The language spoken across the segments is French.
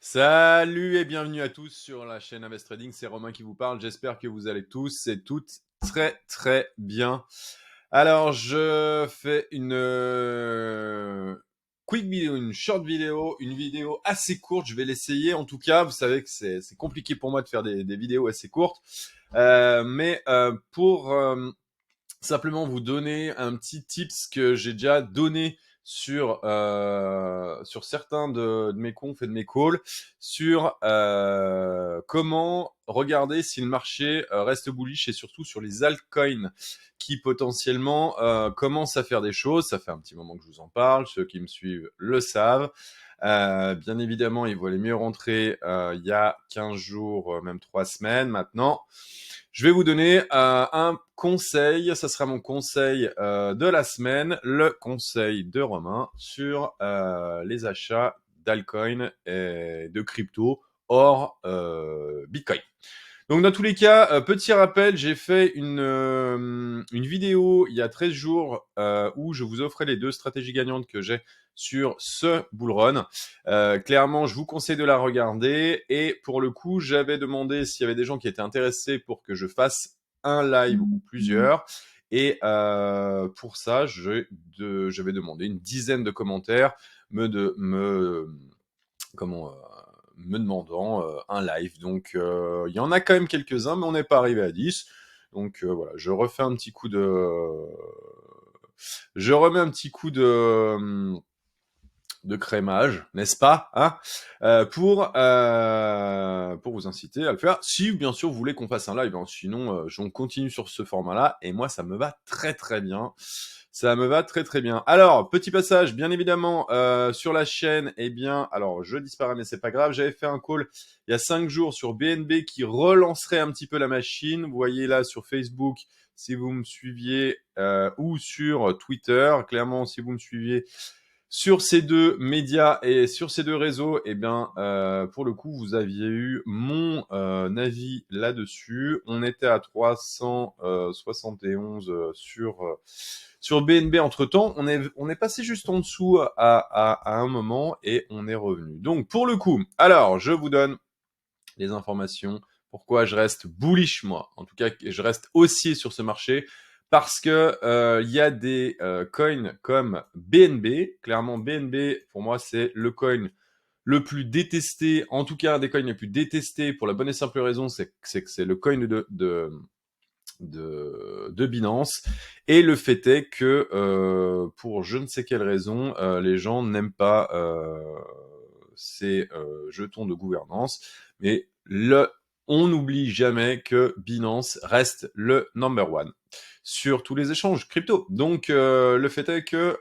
Salut et bienvenue à tous sur la chaîne Invest Trading, c'est Romain qui vous parle. J'espère que vous allez tous et toutes très très bien. Alors, je fais une quick vidéo, une short vidéo, une vidéo assez courte. Je vais l'essayer. En tout cas, vous savez que c'est compliqué pour moi de faire des vidéos assez courtes. Mais pour simplement vous donner un petit tips que j'ai déjà donné sur certains de mes confs et de mes calls sur comment regarder si le marché reste bullish et surtout sur les altcoins qui potentiellement commencent à faire des choses. Ça fait un petit moment que je vous en parle, ceux qui me suivent le savent. Bien évidemment, il valait mieux rentrer il y a 15 jours, même 3 semaines maintenant. Je vais vous donner un conseil, ça sera mon conseil de la semaine, le conseil de Romain sur les achats d'altcoins et de crypto hors Bitcoin. Donc dans tous les cas, petit rappel, j'ai fait une vidéo il y a 13 jours où je vous offrais les 2 stratégies gagnantes que j'ai sur ce bull run. Clairement, je vous conseille de la regarder. Et pour le coup, j'avais demandé s'il y avait des gens qui étaient intéressés pour que je fasse un live ou plusieurs. Et pour ça, j'avais demandé une dizaine de commentaires comment me demandant un live. Donc il y en a quand même quelques-uns, mais on n'est pas arrivé à 10. Donc voilà, je remets un petit coup de crémage, n'est-ce pas, hein, pour vous inciter à le faire. Si bien sûr vous voulez qu'on fasse un live, hein, sinon on continue sur ce format-là et moi ça me va très très bien. Ça me va très très bien. Alors petit passage, bien évidemment sur la chaîne. Eh bien, alors je disparais mais c'est pas grave. J'avais fait un call il y a 5 jours sur BNB qui relancerait un petit peu la machine. Vous voyez là sur Facebook si vous me suiviez ou sur Twitter. Clairement si vous me suiviez sur ces 2 médias et sur ces 2 réseaux, eh bien, pour le coup, vous aviez eu mon avis là-dessus. On était à 371 sur BNB entre-temps. On est passé juste en dessous à un moment et on est revenu. Donc, pour le coup, alors, je vous donne les informations. Pourquoi je reste bullish, moi. En tout cas, je reste haussier sur ce marché parce que il y a des coins comme BNB. Clairement, BNB, pour moi, c'est le coin le plus détesté, en tout cas un des coins les plus détestés pour la bonne et simple raison, c'est que c'est le coin de Binance. Et le fait est que pour je ne sais quelle raison, les gens n'aiment pas ces jetons de gouvernance. Mais on n'oublie jamais que Binance reste le number one sur tous les échanges crypto. Donc le fait est que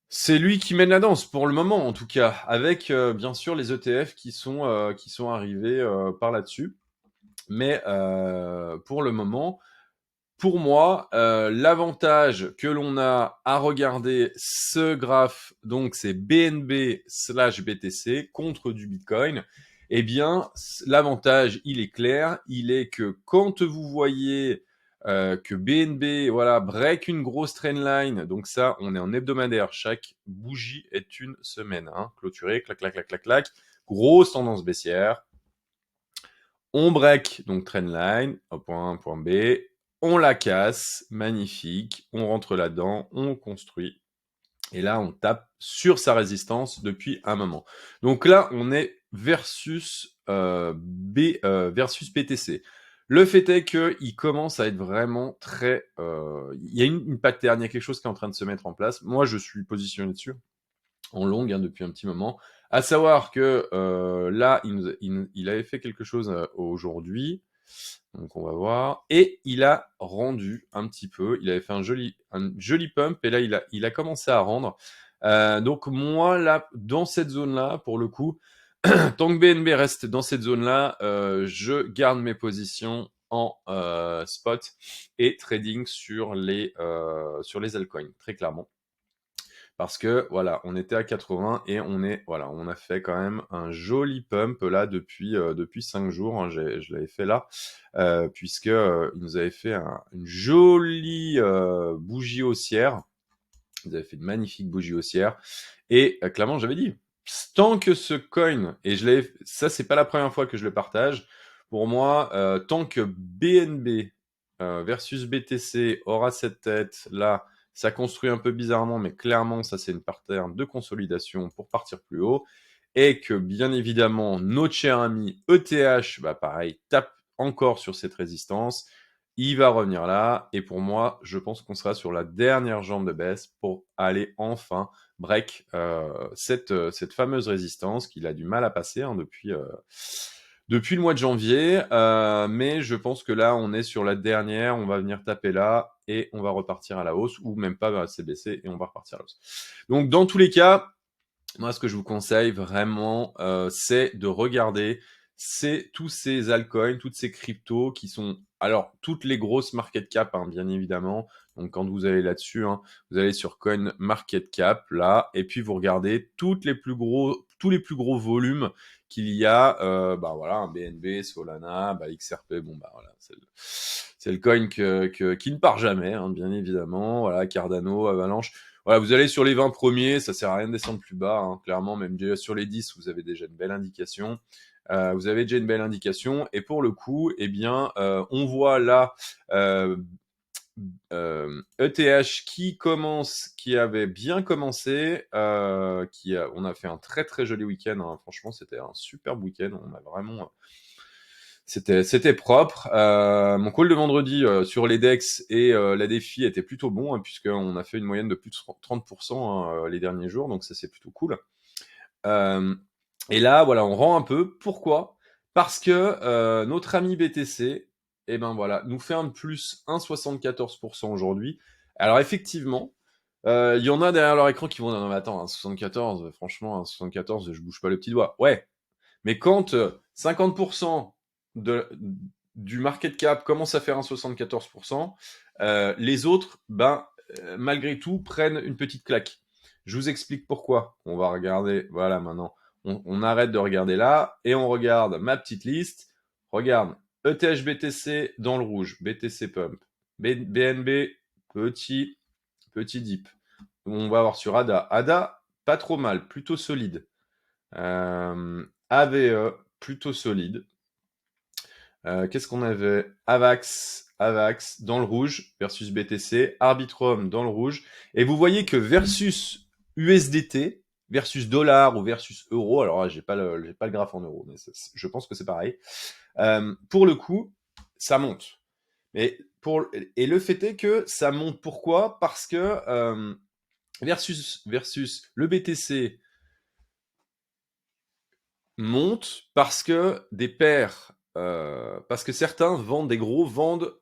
c'est lui qui mène la danse pour le moment en tout cas, avec bien sûr les ETF qui sont arrivés par là-dessus. Mais pour le moment, pour moi, l'avantage que l'on a à regarder ce graphe, donc c'est BNB/BTC contre du Bitcoin, eh bien, l'avantage, il est clair, il est que quand vous voyez que BNB, voilà, break une grosse trendline, donc ça, on est en hebdomadaire, chaque bougie est une semaine, hein, clôturée, clac, clac, clac, clac, clac, grosse tendance baissière, on break, donc trendline, au point A, point B, on la casse, magnifique, on rentre là-dedans, on construit. Et là, on tape sur sa résistance depuis un moment. Donc là, on est versus versus BTC. Le fait est qu'il commence à être vraiment très... il y a une pattern, il y a quelque chose qui est en train de se mettre en place. Moi, je suis positionné dessus en longue hein, depuis un petit moment. À savoir que là, il avait fait quelque chose aujourd'hui. Donc on va voir. Et il a rendu un petit peu. Il avait fait un joli pump. Et là, il a commencé à rendre. Donc moi, là, dans cette zone-là, pour le coup, tant que BNB reste dans cette zone-là, je garde mes positions en spot et trading sur les altcoins, très clairement. Parce que voilà, on était à 80 et on a fait quand même un joli pump là depuis 5 jours. Hein, je l'avais fait là, puisque il nous avait fait une jolie bougie haussière. Ils avaient fait une magnifique bougie haussière. Et clairement, j'avais dit, tant que ce coin, et ça c'est pas la première fois que je le partage, pour moi, tant que BNB versus BTC aura cette tête là, ça construit un peu bizarrement, mais clairement ça c'est une pattern de consolidation pour partir plus haut, et que bien évidemment notre cher ami ETH, bah pareil, tape encore sur cette résistance, il va revenir là, et pour moi, je pense qu'on sera sur la dernière jambe de baisse pour aller enfin break cette fameuse résistance qu'il a du mal à passer depuis le mois de janvier. Mais je pense que là, on est sur la dernière, on va venir taper là et on va repartir à la hausse, ou même pas, c'est baissé et on va repartir à la hausse. Donc dans tous les cas, moi, ce que je vous conseille vraiment, c'est de regarder tous ces altcoins, toutes ces cryptos qui sont, alors toutes les grosses market cap, hein, bien évidemment. Donc quand vous allez là-dessus, hein, vous allez sur Coin Market Cap là, et puis vous regardez tous les plus gros volumes qu'il y a. Bah voilà, un BNB, Solana, bah XRP, bon bah voilà, c'est le coin qui ne part jamais, hein, bien évidemment. Voilà, Cardano, Avalanche. Voilà, vous allez sur les 20 premiers, ça sert à rien de descendre plus bas, hein, clairement, même déjà sur les 10, vous avez déjà une belle indication. Et pour le coup, eh bien, on voit là ETH qui avait bien commencé, on a fait un très très joli week-end, hein. Franchement, c'était un superbe week-end, on a vraiment c'était propre. Mon call de vendredi sur les DEX et la défi était plutôt bon, hein, puisqu'on a fait une moyenne de plus de 30%, hein, les derniers jours, donc ça c'est plutôt cool. Euh, et là, voilà, on rend un peu. Pourquoi? Parce que notre ami BTC, eh ben voilà, nous fait un de plus 1,74% aujourd'hui. Alors effectivement, il y en a derrière leur écran qui vont dire non mais attends, 1,74, franchement, 1,74, je bouge pas le petit doigt. Ouais, mais quand 50% de, du market cap commence à faire un 74%, les autres, ben, malgré tout, prennent une petite claque. Je vous explique pourquoi. On va regarder, voilà, maintenant, on arrête de regarder là et on regarde ma petite liste. Regarde, ETH BTC dans le rouge, BTC Pump, BNB, petit dip. On va voir sur ADA. ADA, pas trop mal, plutôt solide. AVE, plutôt solide. Qu'est-ce qu'on avait? Avax dans le rouge versus BTC, Arbitrum dans le rouge. Et vous voyez que versus USDT, versus dollar ou versus euro, alors là, j'ai pas le graphe en euros, mais je pense que c'est pareil. Pour le coup, ça monte. Et le fait est que ça monte pourquoi? Parce que versus le BTC monte parce que parce que certains vendent, des gros vendent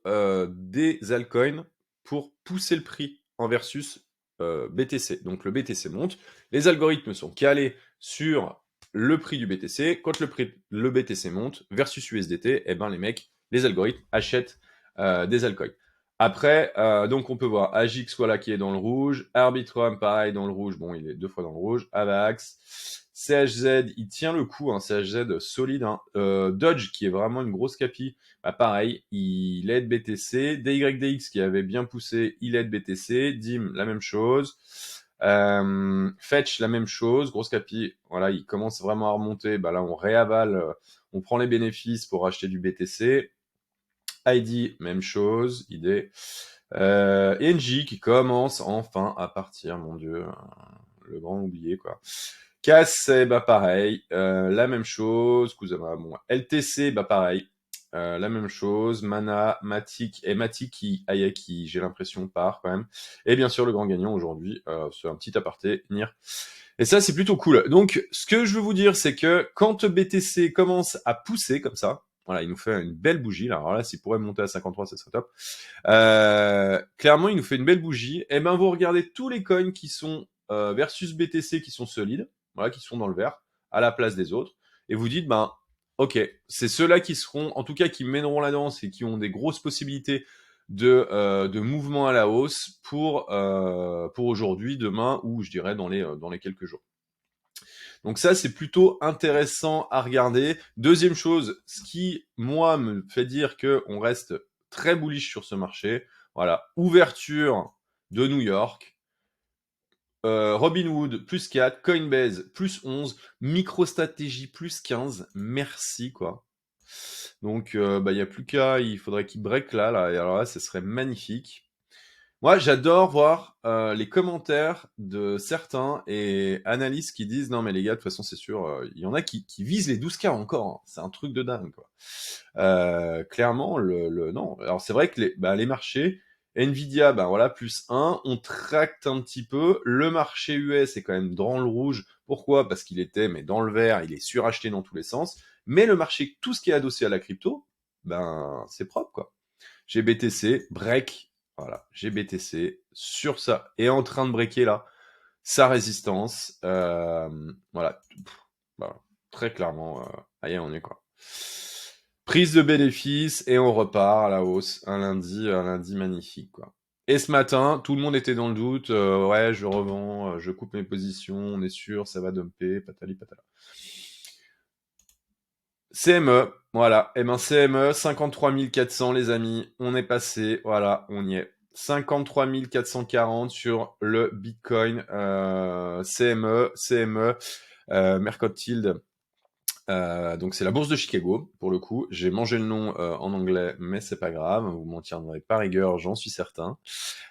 des altcoins pour pousser le prix en versus BTC. Donc le BTC monte, les algorithmes sont calés sur le prix du BTC. Quand le BTC monte versus USDT, eh ben les algorithmes achètent des altcoins. Après, donc on peut voir Agix voilà qui est dans le rouge, Arbitrum pareil dans le rouge, bon il est 2 fois dans le rouge, Avax, CHZ il tient le coup, hein, CHZ solide, hein. Dodge qui est vraiment une grosse capi, bah pareil, il aide BTC, DYDX qui avait bien poussé, il aide BTC, DIM la même chose, Fetch la même chose, grosse capi, voilà il commence vraiment à remonter, bah là on réavale, on prend les bénéfices pour acheter du BTC. ID, même chose, idée. NJ qui commence enfin à partir, mon dieu, le grand oublié quoi. Cass, bah pareil, la même chose. Kusama, bon, LTC, bah pareil, la même chose. Mana, Matic et Matic qui j'ai l'impression part quand même. Et bien sûr le grand gagnant aujourd'hui, c'est un petit aparté, Nir. Et ça c'est plutôt cool. Donc ce que je veux vous dire c'est que quand BTC commence à pousser comme ça, voilà, il nous fait une belle bougie. Alors là, s'il pourrait monter à 53, ça serait top. Clairement, il nous fait une belle bougie. Et ben, vous regardez tous les coins qui sont versus BTC qui sont solides, voilà, qui sont dans le vert, à la place des autres. Et vous dites, ben, ok, c'est ceux-là qui seront, en tout cas, qui mèneront la danse et qui ont des grosses possibilités de mouvement à la hausse pour aujourd'hui, demain, ou je dirais dans les quelques jours. Donc ça, c'est plutôt intéressant à regarder. Deuxième chose, ce qui, moi, me fait dire qu'on reste très bullish sur ce marché, voilà, ouverture de New York, Robinhood, plus 4, Coinbase, plus 11, MicroStrategy, plus 15. Merci, quoi. Donc, il n'y a plus qu'à, il faudrait qu'il break là, et alors là, ce serait magnifique. Moi, j'adore voir les commentaires de certains et analystes qui disent non mais les gars, de toute façon c'est sûr, il y en a qui visent les 12K encore, hein. C'est un truc de dingue quoi. Clairement, non. Alors c'est vrai que les marchés, Nvidia, ben voilà, plus 1, on tracte un petit peu. Le marché US est quand même dans le rouge. Pourquoi? Parce qu'il était mais dans le vert, il est suracheté dans tous les sens. Mais le marché, tout ce qui est adossé à la crypto, ben c'est propre quoi. GBTC, break, voilà, GBTC, sur ça, est en train de breaker là, sa résistance, voilà, bah, très clairement, allez, on est quoi. Prise de bénéfice et on repart à la hausse, un lundi magnifique, quoi. Et ce matin, tout le monde était dans le doute, ouais, je revends, je coupe mes positions, on est sûr, ça va dumper, patali patala. CME, voilà. Eh ben CME, 53 400 les amis. On est passé, voilà, on y est. 53 440 sur le Bitcoin CME, Mercantile. Donc c'est la bourse de Chicago pour le coup. J'ai mangé le nom en anglais, mais c'est pas grave. Vous m'en tiendrez par rigueur, j'en suis certain.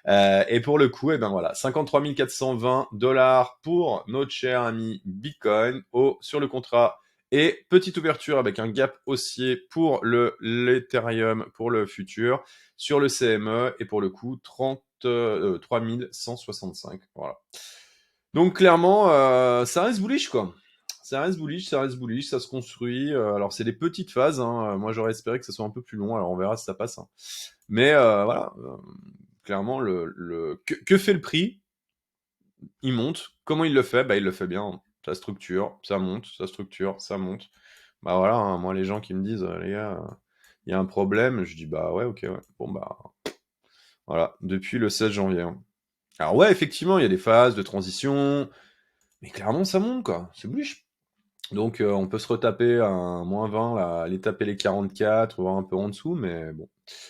Et pour le coup, eh ben voilà, 53 420 dollars pour notre cher ami Bitcoin sur le contrat. Et petite ouverture avec un gap haussier pour l'Ethereum pour le futur sur le CME et pour le coup 33 165. Voilà. Donc clairement, ça reste bullish quoi. Ça reste bullish, ça se construit. Alors c'est des petites phases. Hein. Moi j'aurais espéré que ça soit un peu plus long. Alors on verra si ça passe. Hein. Mais voilà, clairement, que fait le prix? Il monte. Comment il le fait? Bah, il le fait bien. Ça structure, ça monte, ça structure, ça monte. Bah voilà, hein, moi, les gens qui me disent, les gars, il y a un problème, je dis, bah ouais, ok, ouais. Bon, bah voilà, depuis le 16 janvier. Hein. Alors ouais, effectivement, il y a des phases de transition, mais clairement, ça monte, quoi. C'est bullish. Donc on peut se retaper un -20, là, aller taper les 44, voir un peu en dessous, mais bon.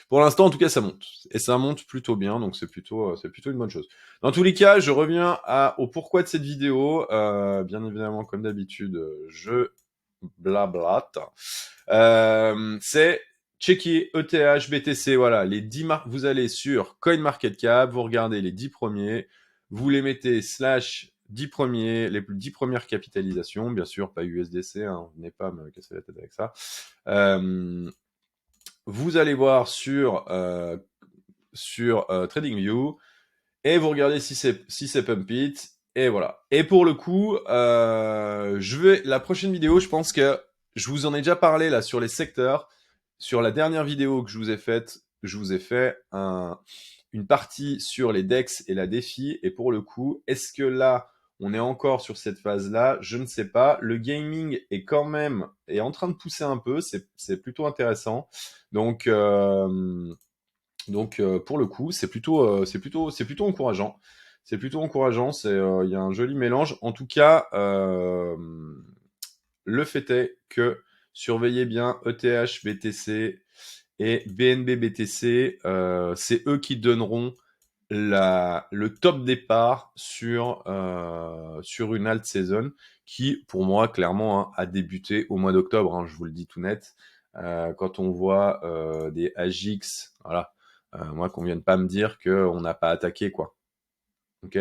Pour l'instant, en tout cas, ça monte. Et ça monte plutôt bien, donc c'est plutôt une bonne chose. Dans tous les cas, je reviens au pourquoi de cette vidéo. Bien évidemment, comme d'habitude, je blablate. C'est checker ETH, BTC, voilà, les 10 marques. Vous allez sur CoinMarketCap, vous regardez les 10 premiers, vous les mettez / 10 premiers, les 10 premières capitalisations, bien sûr, pas USDC, hein, venez pas me casser la tête avec ça. Vous allez voir sur TradingView et vous regardez si c'est pump it et voilà. Et pour le coup, la prochaine vidéo, je pense que je vous en ai déjà parlé là sur les secteurs. Sur la dernière vidéo que je vous ai faite, je vous ai fait une partie sur les DEX et la défi. Et pour le coup, est-ce que là, on est encore sur cette phase-là? Je ne sais pas. Le gaming est quand même en train de pousser un peu. C'est plutôt intéressant. Donc pour le coup, c'est plutôt encourageant. C'est plutôt encourageant. Il y a un joli mélange. En tout cas, le fait est que surveillez bien ETH, BTC et BNB BTC. C'est eux qui donneront le top départ sur une alt season qui, pour moi, clairement, hein, a débuté au mois d'octobre. Hein, je vous le dis tout net. Quand on voit des AGX, voilà, moi qu'on vienne pas me dire qu'on n'a pas attaqué, quoi. Ok.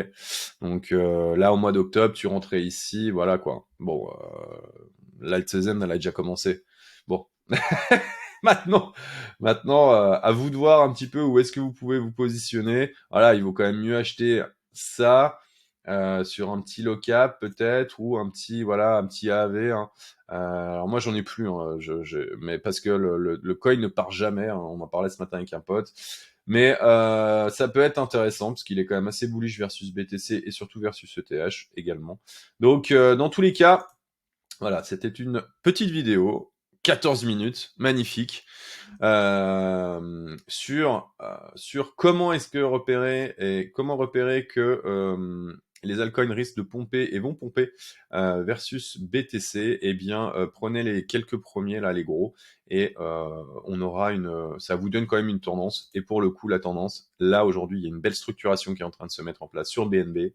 Donc là, au mois d'octobre, tu rentrais ici, voilà quoi. Bon, l'alt season, elle a déjà commencé. Bon. Maintenant, à vous de voir un petit peu où est-ce que vous pouvez vous positionner. Voilà, il vaut quand même mieux acheter ça sur un petit low cap peut-être ou un petit AAV. Hein. Alors moi j'en ai plus, hein, mais parce que le coin ne part jamais. Hein, on en parlait ce matin avec un pote. Mais ça peut être intéressant parce qu'il est quand même assez bullish versus BTC et surtout versus ETH également. Donc dans tous les cas, voilà, c'était une petite vidéo, 14 minutes, magnifique, sur comment est-ce que comment repérer que les altcoins risquent de pomper et vont pomper versus BTC. Eh bien, prenez les quelques premiers là, les gros, et ça vous donne quand même une tendance. Et pour le coup, la tendance, là aujourd'hui, il y a une belle structuration qui est en train de se mettre en place sur BNB.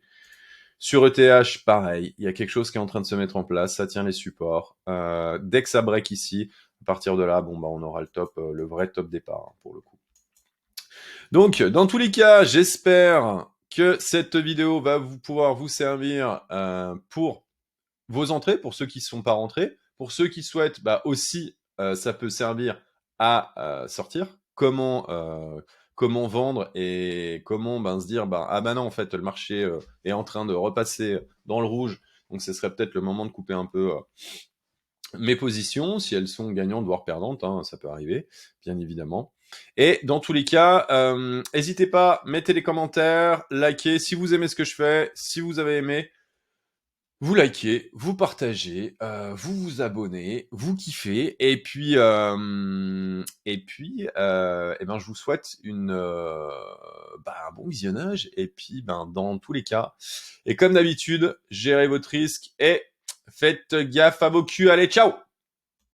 Sur ETH, pareil, il y a quelque chose qui est en train de se mettre en place, ça tient les supports. Dès que ça break ici, à partir de là, bon, bah, on aura le top, le vrai top départ, hein, pour le coup. Donc, dans tous les cas, j'espère que cette vidéo va pouvoir vous servir pour vos entrées, pour ceux qui ne sont pas rentrés. Pour ceux qui souhaitent, bah, aussi, ça peut servir à sortir. Comment vendre et comment se dire, ah bah non, en fait, le marché est en train de repasser dans le rouge. Donc, ce serait peut-être le moment de couper un peu mes positions, si elles sont gagnantes, voire perdantes, hein, ça peut arriver, bien évidemment. Et dans tous les cas, n'hésitez pas, mettez les commentaires, likez, si vous aimez ce que je fais, si vous avez aimé, vous likez, vous partagez, vous vous abonnez, vous kiffez, et puis, je vous souhaite un bon visionnage, et puis, dans tous les cas, et comme d'habitude, gérez votre risque et faites gaffe à vos culs. Allez, ciao!